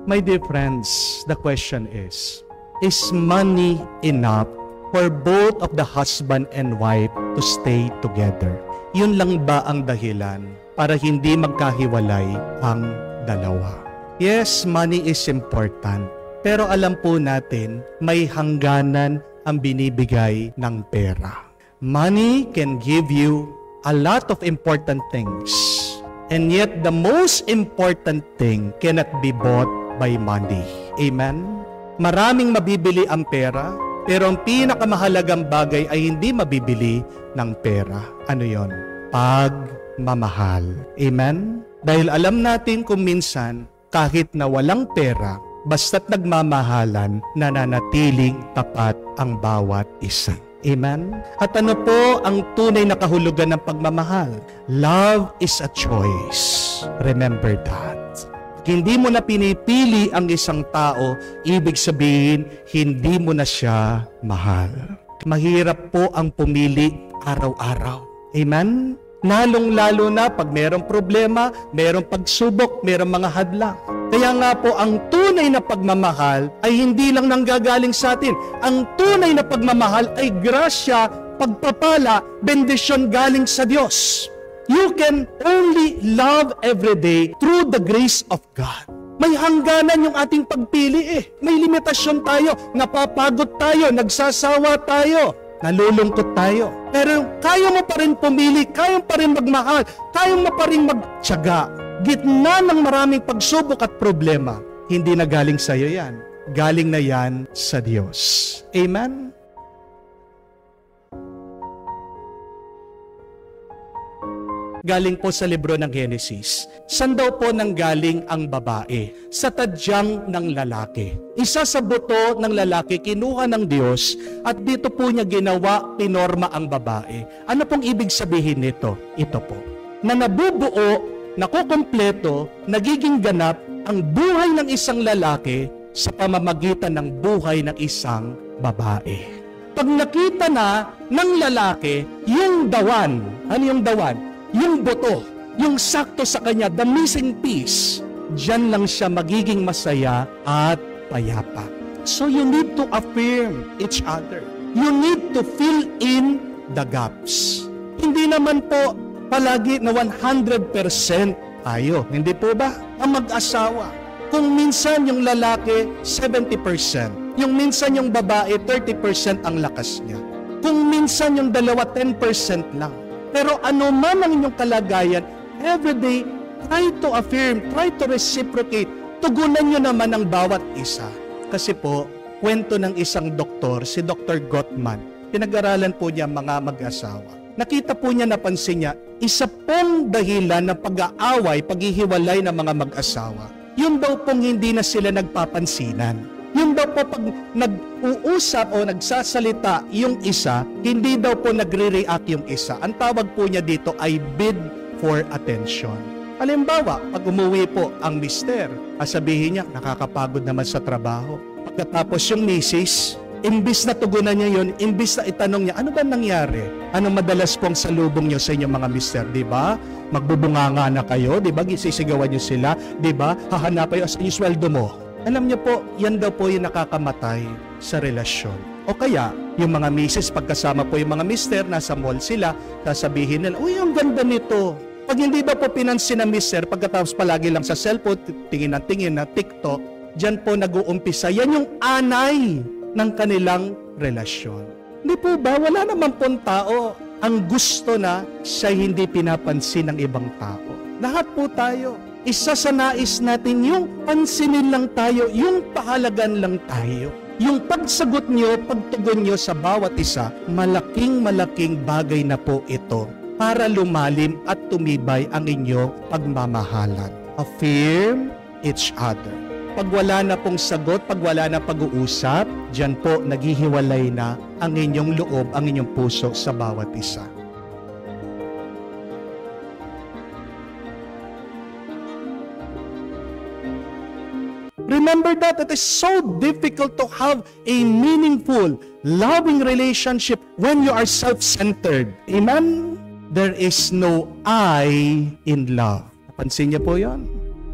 My dear friends, the question is money enough for both of the husband and wife to stay together? Yun lang ba ang dahilan para hindi magkahiwalay ang dalawa? Yes, money is important. Pero alam po natin, may hangganan ang binibigay ng pera. Money can give you a lot of important things. And yet, the most important thing cannot be bought by money. Amen? Maraming mabibili ang pera, pero ang pinakamahalagang bagay ay hindi mabibili ng pera. Ano yon? Pagmamahal. Amen? Dahil alam natin kung minsan, kahit na walang pera, basta't nagmamahalan, nananatiling tapat ang bawat isa. Amen? At ano po ang tunay na kahulugan ng pagmamahal? Love is a choice. Remember that. Hindi mo na pinipili ang isang tao, ibig sabihin, hindi mo na siya mahal. Mahirap po ang pumili araw-araw. Amen? Lalong-lalo na pag mayroong problema, mayroong pagsubok, mayroong mga hadlang. Kaya nga po, ang tunay na pagmamahal ay hindi lang nanggagaling sa atin. Ang tunay na pagmamahal ay grasya, pagpapala, bendisyon galing sa Diyos. You can only love every day through the grace of God. May hangganan yung ating pagpili May limitasyon tayo, napapagod tayo, nagsasawa tayo, nalulungkot tayo. Pero kaya mo pa rin pumili, kaya mo pa rin magmahal, kaya mo pa rin magtiyaga. Gitna ng maraming pagsubok at problema, hindi na galing sa iyo yan. Galing na yan sa Diyos. Amen? Galing po sa libro ng Genesis. Saan daw po nanggaling ang babae? Sa tadyang ng lalaki. Isa sa buto ng lalaki kinuha ng Diyos at dito po niya ginawa, pinorma ang babae. Ano pong ibig sabihin nito? Ito po. Na nabubuo, nakukumpleto, nagiging ganap ang buhay ng isang lalaki sa pamamagitan ng buhay ng isang babae. Pag nakita na ng lalaki, yung dawan, ano yung dawan? Yung buto, yung sakto sa kanya, the missing piece, diyan lang siya magiging masaya at payapa. So you need to affirm each other. You need to fill in the gaps. Hindi naman po palagi na 100% tayo. Hindi po ba? Ang mag-asawa. Kung minsan yung lalaki, 70%. Yung minsan yung babae, 30% ang lakas niya. Kung minsan yung dalawa, 10% lang. Pero ano man ang inyong kalagayan, everyday, try to affirm, try to reciprocate. Tugunan nyo naman ang bawat isa. Kasi po, kwento ng isang doktor, si Dr. Gottman, pinag-aralan po niya mga mag-asawa. Nakita po niya, napansin niya, isa pong dahilan ng pag-aaway, paghihiwalay ng mga mag-asawa, yun daw pong hindi na sila nagpapansinan. Yun daw po pag nag-uusap o nagsasalita yung isa, hindi daw po nagre-react yung isa. Ang tawag po niya dito ay bid for attention. Halimbawa, pag umuwi po ang mister, sabihin niya, nakakapagod naman sa trabaho. Pagkatapos yung misis, imbis na tugunan niya yun, imbis na itanong niya, ano ba nangyari? Ano madalas pong salubong niyo sa inyong mga mister, di ba? Magbubunganga na kayo, di ba? Sisigawan niyo sila, di ba? Hahanapan niyo yung sweldo mo. Alam niyo po, yan daw po yung nakakamatay sa relasyon. O kaya, yung mga misis, pagkasama po yung mga mister, nasa mall sila, sasabihin nila, uy, ang ganda nito. Pag hindi daw po pinansin na mister, pagkatapos palagi lang sa cellphone, tingin na TikTok, dyan po nag-uumpisa. Yan yung anay ng kanilang relasyon. Hindi po ba? Wala naman pong tao ang gusto na siya hindi pinapansin ng ibang tao. Lahat po tayo. Isa sa nais natin yung pansinin lang tayo, yung pahalagan lang tayo. Yung pagsagot nyo, pagtugon nyo sa bawat isa, malaking bagay na po ito para lumalim at tumibay ang inyong pagmamahalan. Affirm each other. Pag wala na pong sagot, pag wala na pag-uusap, diyan po naghihiwalay na ang inyong loob, ang inyong puso sa bawat isa. Remember that it is so difficult to have a meaningful, loving relationship when you are self-centered. Amen? There is no I in love. Napansin niyo po yan?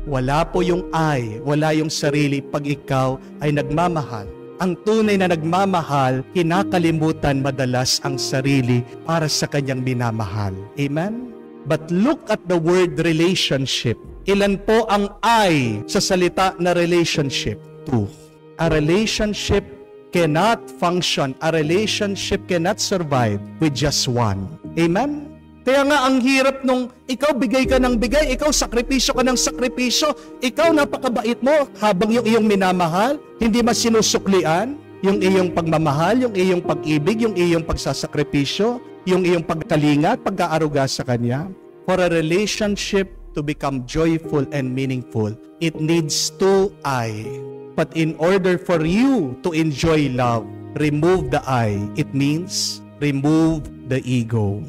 Wala po yung I, wala yung sarili pag ikaw ay nagmamahal. Ang tunay na nagmamahal, kinakalimutan madalas ang sarili para sa kanyang minamahal. Amen? But look at the word relationship. Ilan po ang I sa salita na relationship? 2. A relationship cannot function. A relationship cannot survive with just one. Amen? Kaya nga ang hirap nung ikaw bigay ka ng bigay, ikaw sakripisyo ka ng sakripisyo, ikaw napakabait mo habang yung iyong minamahal, hindi mas sinusuklian yung iyong pagmamahal, yung iyong pag-ibig, yung iyong pagsasakripisyo, yung iyong pagkalinga at pag-aaruga sa Kanya. For a relationship to become joyful and meaningful, it needs 2 I. But in order for you to enjoy love, remove the I. It means remove the ego.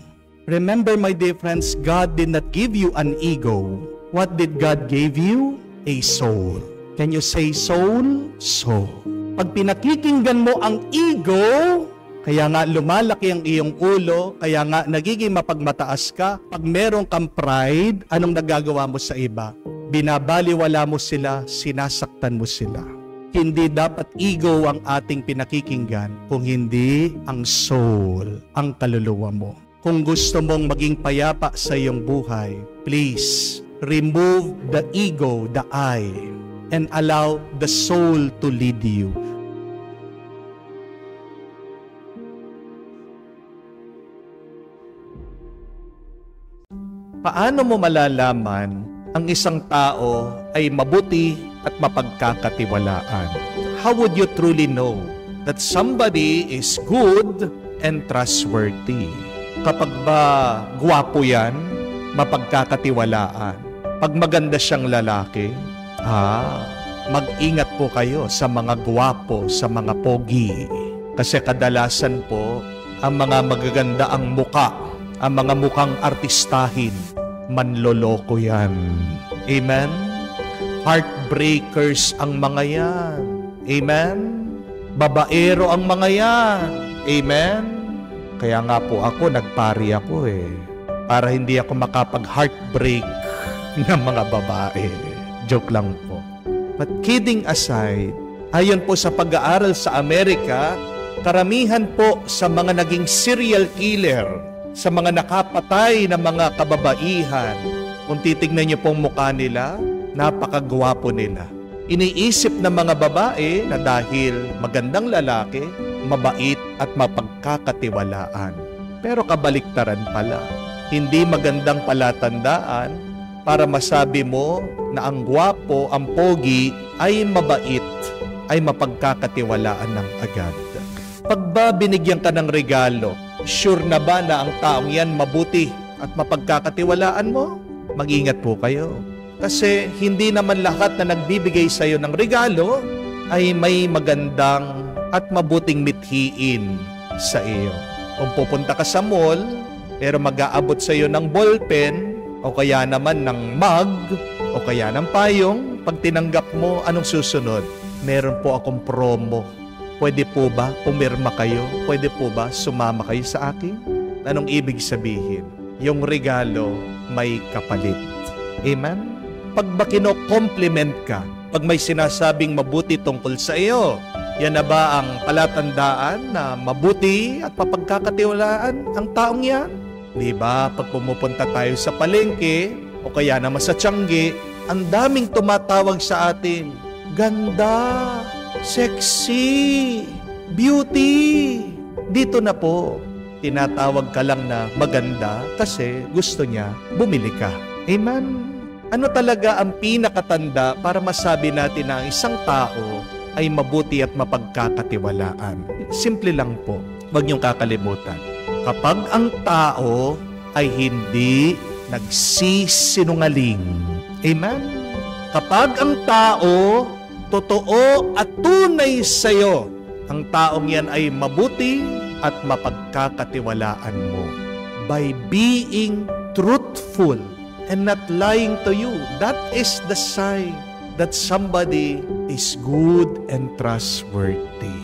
Remember, my dear friends, God did not give you an ego. What did God give you? A soul. Can you say soul? Soul. Pag pinakikinggan mo ang ego, kaya nga lumalaki ang iyong ulo, kaya nga nagiging mapagmataas ka. Pag meron kang pride, anong nagagawa mo sa iba? Binabaliwala mo sila, sinasaktan mo sila. Hindi dapat ego ang ating pinakikinggan, kung hindi ang soul, ang kaluluwa mo. Kung gusto mong maging payapa sa iyong buhay, please remove the ego, the I, and allow the soul to lead you. Paano mo malalaman ang isang tao ay mabuti at mapagkakatiwalaan? How would you truly know that somebody is good and trustworthy? Kapag ba gwapo yan, mapagkakatiwalaan. Pag maganda siyang lalaki, mag-ingat po kayo sa mga gwapo, sa mga pogi. Kasi kadalasan po, ang mga magaganda ang muka, ang mga mukhang artistahin, manloloko yan. Amen? Heartbreakers ang mga yan. Amen? Babaero ang mga yan. Amen? Kaya nga po ako, nagpari ako para hindi ako makapag-heartbreak ng mga babae. Joke lang po. But kidding aside, ayon po sa pag-aaral sa Amerika, karamihan po sa mga naging serial killer, sa mga nakapatay na mga kababaihan, kung titignan niyo pong mukha nila, napakagwapo nila. Iniisip ng mga babae na dahil magandang lalaki, mabait at mapagkakatiwalaan. Pero kabaliktaran pala. Hindi magandang palatandaan para masabi mo na ang gwapo, ang pogi ay mabait, ay mapagkakatiwalaan ng agad. Pag ba binigyan ka ng regalo, sure na ba na ang taong yan mabuti at mapagkakatiwalaan mo? Mag-ingat po kayo. Kasi hindi naman lahat na nagbibigay sa iyo ng regalo ay may magandang at mabuting mithiin sa iyo. Kung pupunta ka sa mall, pero mag-aabot sa iyo ng ballpen, o kaya naman ng mug, o kaya ng payong, pag tinanggap mo, anong susunod? Meron po akong promo. Pwede po ba pumirma kayo? Pwede po ba sumama kayo sa akin? Anong ibig sabihin? Yung regalo may kapalit. Amen? Pag ba kino-compliment ka, pag may sinasabing mabuti tungkol sa iyo, yan na ba ang palatandaan na mabuti at mapagkakatiwalaan ang taong yan? Di ba, pag pumupunta tayo sa palengke o kaya naman sa Tiangge, ang daming tumatawag sa atin. Ganda, sexy, beauty. Dito na po, tinatawag ka lang na maganda kasi gusto niya bumili ka. Amen? Ano talaga ang pinakatanda para masabi natin na ang isang tao ay mabuti at mapagkakatiwalaan? Simple lang po, huwag niyong kakalimutan. Kapag ang tao ay hindi nagsisinungaling. Amen? Kapag ang tao totoo at tunay sa iyo, ang taong yan ay mabuti at mapagkakatiwalaan mo. By being truthful and not lying to you, that is the sign that somebody is good and trustworthy.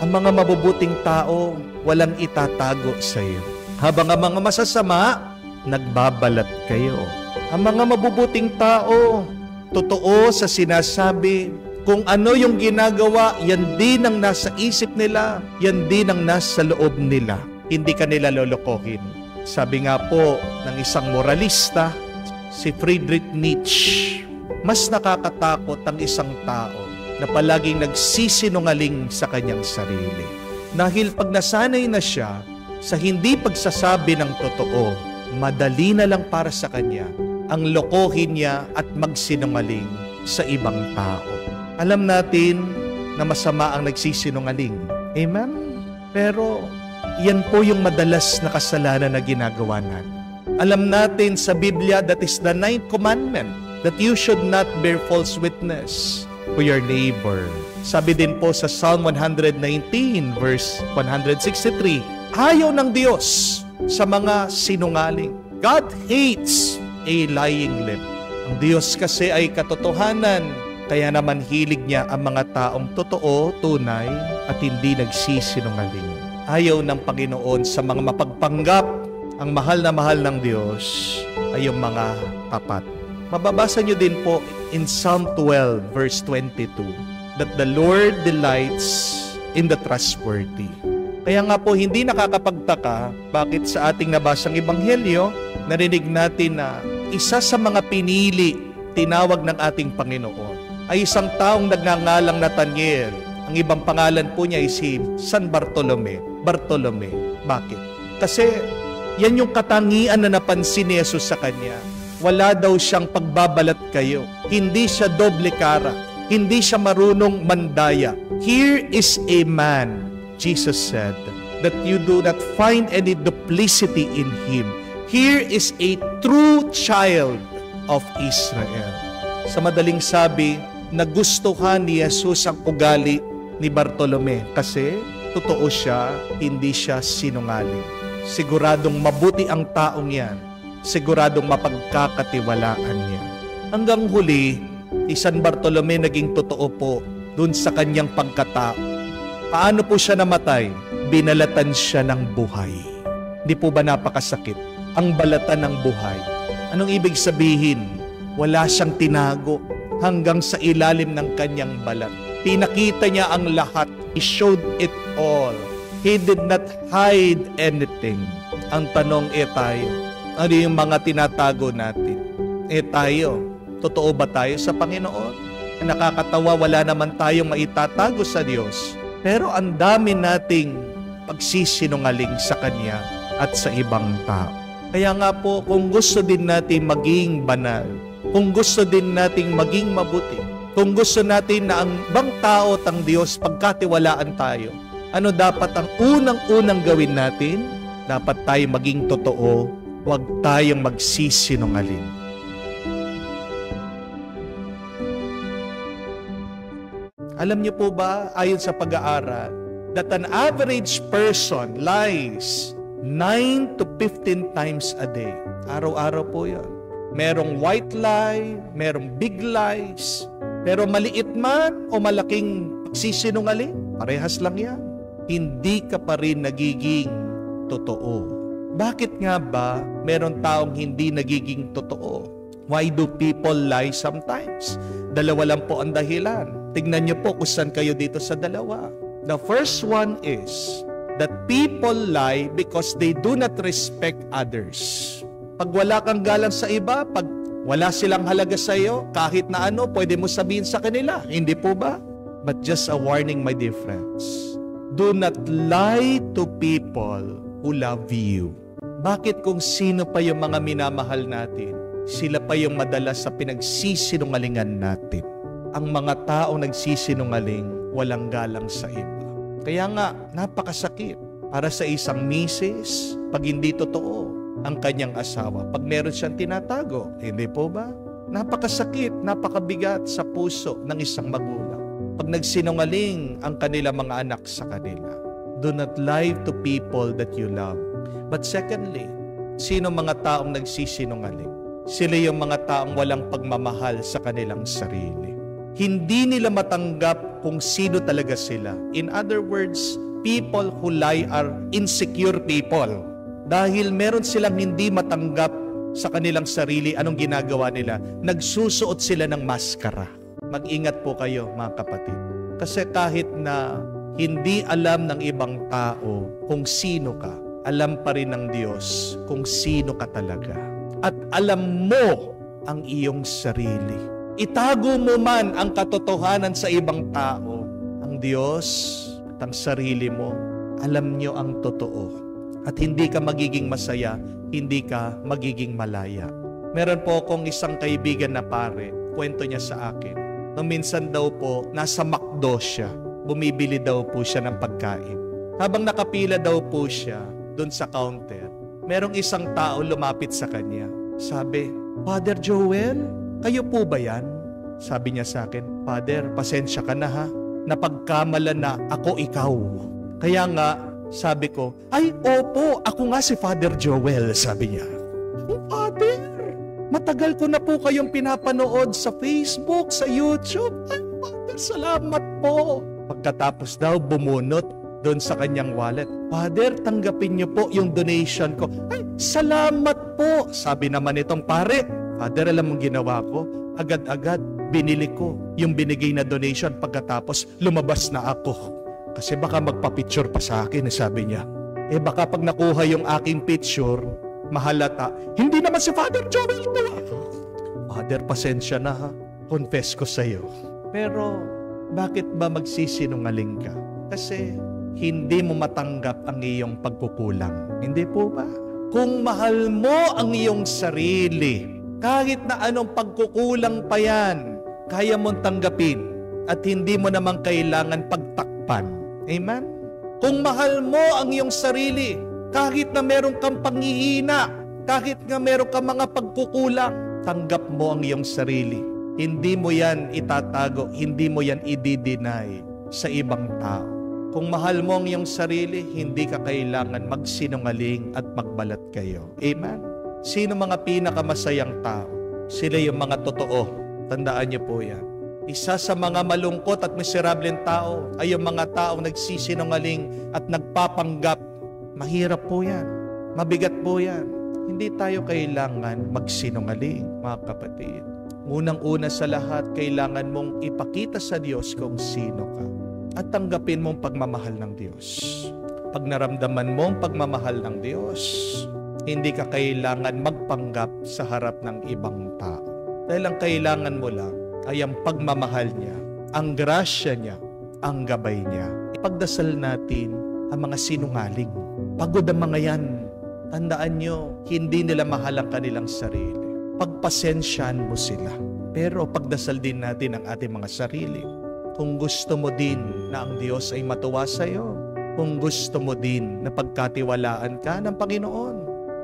Ang mga mabubuting tao, walang itatago sa iyo. Habang ang mga masasama, nagbabalat kayo. Ang mga mabubuting tao, totoo sa sinasabi. Kung ano yung ginagawa, yan din ang nasa isip nila, yan din ang nasa loob nila. Hindi ka nila lolokohin. Sabi nga po ng isang moralista, si Friedrich Nietzsche, mas nakakatakot ang isang tao na palaging nagsisinungaling sa kanyang sarili. Dahil pag nasanay na siya sa hindi pagsasabi ng totoo, madali na lang para sa kanya ang lokohin niya at magsinungaling sa ibang tao. Alam natin na masama ang nagsisinungaling. Amen? Pero yan po yung madalas na kasalanan na ginagawa natin. Alam natin sa Biblia that is the 9th commandment, that you should not bear false witness to your neighbor. Sabi din po sa Psalm 119 verse 163, ayaw ng Diyos sa mga sinungaling. God hates a lying lip. Ang Diyos kasi ay katotohanan, kaya naman hilig niya ang mga taong totoo, tunay, at hindi nagsisinungaling. Ayaw ng Panginoon sa mga mapagpanggap. Ang mahal na mahal ng Diyos ay yung mga tapat. Mababasa nyo din po in Psalm 12 verse 22 that the Lord delights in the trustworthy. Kaya nga po hindi nakakapagtaka bakit sa ating nabasang ebanghelyo narinig natin na isa sa mga pinili tinawag ng ating Panginoon ay isang taong nagngangalang Nathaniel. Ang ibang pangalan po niya ay si San Bartolome. Bakit? Kasi yan yung katangian na napansin ni Jesus sa kanya. Wala daw siyang pagbabalat kayo. Hindi siya doble kara. Hindi siya marunong mandaya. Here is a man, Jesus said, that you do not find any duplicity in him. Here is a true child of Israel. Sa madaling sabi, nagustuhan ni Jesus ang ugali ni Bartolome kasi totoo siya, hindi siya sinungaling. Siguradong mabuti ang taong yan. Siguradong mapagkakatiwalaan niya. Hanggang huli, San Bartolome naging totoo po dun sa kanyang pagkatao. Paano po siya namatay? Binalatan siya ng buhay. Di po ba napakasakit? Ang balatan ng buhay. Anong ibig sabihin? Wala siyang tinago hanggang sa ilalim ng kanyang balat. Pinakita niya ang lahat. He showed it all. He did not hide anything. Ang tanong tayo, ano yung mga tinatago natin? Tayo, totoo ba tayo sa Panginoon? Nakakatawa, wala naman tayong maitatago sa Diyos. Pero ang dami nating pagsisinungaling sa Kanya at sa ibang tao. Kaya nga po, kung gusto din natin maging banal, kung gusto din nating maging mabuti, kung gusto natin na ang ibang tao at ang Diyos pagkatiwalaan tayo, ano dapat ang unang-unang gawin natin? Dapat tayo maging totoo, huwag tayong magsisinungaling. Alam niyo po ba, ayon sa pag-aaral, that an average person lies 9 to 15 times a day. Araw-araw po yan. Merong white lie, merong big lies, pero maliit man o malaking pagsisinungaling, parehas lang yan. Hindi ka pa rin nagiging totoo. Bakit nga ba meron taong hindi nagiging totoo? Why do people lie sometimes? Dalawa lang po ang dahilan. Tignan niyo po kung saan kayo dito sa dalawa. The first one is that people lie because they do not respect others. Pag wala kang galang sa iba, pag wala silang halaga sa iyo, kahit na ano, pwede mo sabihin sa kanila. Hindi po ba? But just a warning, my dear friends. Do not lie to people who love you. Bakit kung sino pa yung mga minamahal natin, sila pa yung madalas sa pinagsisinungalingan natin? Ang mga taong nagsisinungaling, walang galang sa iba. Kaya nga, napakasakit para sa isang misis pag hindi totoo ang kanyang asawa. Pag meron siyang tinatago, hindi po ba? Napakasakit, napakabigat sa puso ng isang magulang. Pag nagsinungaling ang kanilang mga anak sa kanila. Do not lie to people that you love. But secondly, sino mga taong nagsisinungaling? Sila yung mga taong walang pagmamahal sa kanilang sarili. Hindi nila matanggap kung sino talaga sila. In other words, people who lie are insecure people. Dahil meron silang hindi matanggap sa kanilang sarili, anong ginagawa nila? Nagsusuot sila ng maskara. Mag-ingat po kayo, mga kapatid. Kasi kahit na hindi alam ng ibang tao kung sino ka, alam pa rin ng Diyos kung sino ka talaga. At alam mo ang iyong sarili. Itago mo man ang katotohanan sa ibang tao, ang Diyos at ang sarili mo, alam nyo ang totoo. At hindi ka magiging masaya, hindi ka magiging malaya. Meron po akong isang kaibigan na pare, kwento niya sa akin. Nung minsan daw po, nasa McDo siya. Bumibili daw po siya ng pagkain. Habang nakapila daw po siya doon sa counter, merong isang tao lumapit sa kanya. Sabi, Father Joel, kayo po ba yan? Sabi niya sa akin, Father, pasensya ka na ha. Napagkamalan na ako ikaw. Kaya nga, sabi ko, ay opo, ako nga si Father Joel, sabi niya. Father, matagal ko na po kayong pinapanood sa Facebook, sa YouTube. Ay Father, salamat po. Pagkatapos daw, bumunot doon sa kanyang wallet. Father, tanggapin niyo po yung donation ko. Ay, salamat po. Sabi naman itong pare, Father, alam mong ginawa ko? Agad-agad, binili ko yung binigay na donation pagkatapos lumabas na ako. Kasi baka magpa-picture pa sa akin, sabi niya. Baka pag nakuha yung aking picture, mahalata. Hindi naman si Father Joel to. Father, pasensya na ha. Confess ko sa iyo. Pero, bakit ba magsisinungaling ka? Kasi, hindi mo matanggap ang iyong pagkukulang. Hindi po ba? Kung mahal mo ang iyong sarili, kahit na anong pagkukulang pa yan, kaya mong tanggapin at hindi mo naman kailangan pagtakpan. Amen? Kung mahal mo ang iyong sarili, kahit na meron kang panghihina, kahit nga meron kang mga pagkukulang, tanggap mo ang iyong sarili. Hindi mo yan itatago, hindi mo yan i-deny sa ibang tao. Kung mahal mo ang iyong sarili, hindi ka kailangan magsinungaling at magbalat kayo. Amen? Sino mga pinakamasayang tao? Sila yung mga totoo. Tandaan niyo po yan. Isa sa mga malungkot at miserableng tao ay yung mga taong nagsisinungaling at nagpapanggap. Mahirap po yan. Mabigat po yan. Hindi tayo kailangan magsinungaling, mga kapatid. Unang-una sa lahat, kailangan mong ipakita sa Diyos kung sino ka at tanggapin mong pagmamahal ng Diyos. Pag naramdaman mo ang pagmamahal ng Diyos, hindi ka kailangan magpanggap sa harap ng ibang tao. Dahil ang kailangan mo lang ay ang pagmamahal niya, ang grasya niya, ang gabay niya. Ipagdasal natin ang mga sinungaling. Pagod ang mga yan. Tandaan nyo, hindi nila mahal ang kanilang sarili. Pagpasensyahan mo sila. Pero pagdasal din natin ang ating mga sarili. Kung gusto mo din na ang Diyos ay matuwa sa iyo, kung gusto mo din na pagkatiwalaan ka ng Panginoon,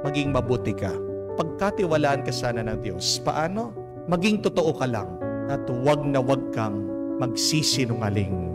maging mabuti ka. Pagkatiwalaan ka sana ng Diyos. Paano? Maging totoo ka lang at huwag na huwag kang magsisinungaling.